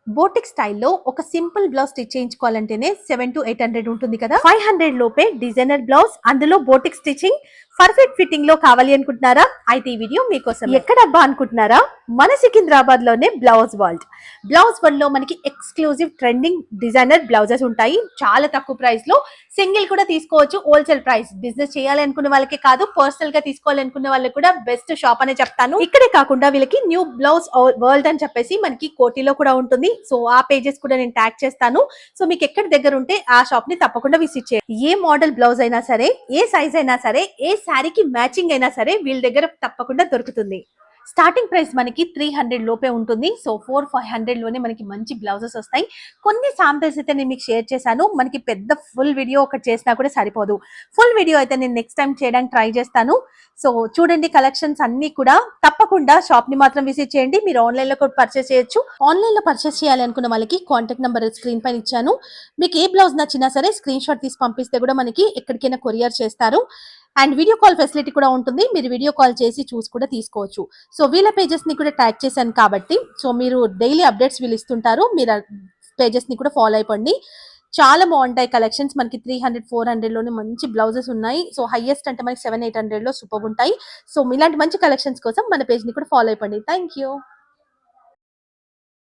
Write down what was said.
Boutique స్టైల్లో ఒక simple blouse stitch చేయించుకోవాలంటేనే 700 to 800 ఉంటుంది కదా. 500 లోపే డిజైనర్ బ్లౌజ్, అందులో బోటిక్ స్టిచ్చింగ్ పర్ఫెక్ట్ ఫిట్టింగ్ లో కావాలి అనుకుంటున్నారా? అయితే ఈ వీడియో మీకోసం. ఎక్కడబ్బా అనుకుంటున్నారా? మన సికింద్రాబాద్ లోనే బ్లౌజ్ వరల్డ్. బ్లౌజ్ వరల్డ్ లో మనకి ఎక్స్క్లూజివ్ ట్రెండింగ్ డిజైనర్ బ్లౌజెస్ ఉంటాయి. చాలా తక్కువ ప్రైస్ లో సింగిల్ కూడా తీసుకోవచ్చు. Wholesale price. బిజినెస్ చేయాలి అనుకునే వాళ్ళకే కాదు, పర్సనల్ గా తీసుకోవాలనుకునే వాళ్ళకి కూడా బెస్ట్ షాప్ అనే చెప్తాను. ఇక్కడే కాకుండా వీళ్ళకి న్యూ బ్లౌజ్ వరల్డ్ అని చెప్పేసి మనకి కోటిలో కూడా ఉంటుంది. సో ఆ పేజెస్ కూడా నేను ట్యాగ్ చేస్తాను. సో మీకు ఎక్కడ దగ్గర ఉంటే ఆ షాప్ ని తప్పకుండా విజిట్ చేయండి. ఏ మోడల్ బ్లౌజ్ అయినా సరే, ఏ సైజ్ అయినా సరే, ఏ శారీకి మ్యాచింగ్ అయినా సరే వీళ్ళ దగ్గర తప్పకుండా దొరుకుతుంది. స్టార్టింగ్ ప్రైస్ మనకి 300 లోపే ఉంటుంది. సో 400-500 లోనే మనకి మంచి బ్లౌజెస్ వస్తాయి. కొన్ని శాంపిల్స్ అయితే నేను మీకు షేర్ చేశాను. మనకి పెద్ద ఫుల్ వీడియో ఒకటి చేసినా కూడా సరిపోదు. ఫుల్ వీడియో అయితే నేను నెక్స్ట్ టైం చేయడానికి ట్రై చేస్తాను. సో చూడండి, కలెక్షన్స్ అన్ని కూడా తప్పకుండా షాప్ ని మాత్రం విజిట్ చేయండి. మీరు ఆన్లైన్ లో కూడా పర్చేస్ చేయొచ్చు. ఆన్లైన్ లో పర్చేస్ చేయాలి అనుకున్న వాళ్ళకి కాంటాక్ట్ నెంబర్ స్క్రీన్ పైన ఇచ్చాను. మీకు ఏ బ్లౌజ్ నచ్చినా సరే స్క్రీన్ షాట్ తీసి పంపిస్తే కూడా మనకి ఎక్కడికైనా కొరియర్ చేస్తారు. అండ్ వీడియో కాల్ ఫెసిలిటీ కూడా ఉంటుంది. మీరు వీడియో కాల్ చేసి చూసి కూడా తీసుకోవచ్చు. సో వీళ్ళ పేజెస్ ని కూడా ట్యాగ్ చేశాను కాబట్టి, సో మీరు డైలీ అప్డేట్స్ వీళ్ళు ఇస్తుంటారు. మీరు పేజెస్ ని కూడా ఫాలో అయిపోండి. చాలా బాగుంటాయి కలెక్షన్స్. మనకి 300-400 లోనే మంచి బ్లౌజెస్ ఉన్నాయి. సో హైయెస్ట్ అంటే మనకి 700-800 లో సూపర్ ఉంటాయి. సో ఇలాంటి మంచి కలెక్షన్స్ కోసం మన పేజ్ ని కూడా ఫాలో అయిపోండి. Thank you.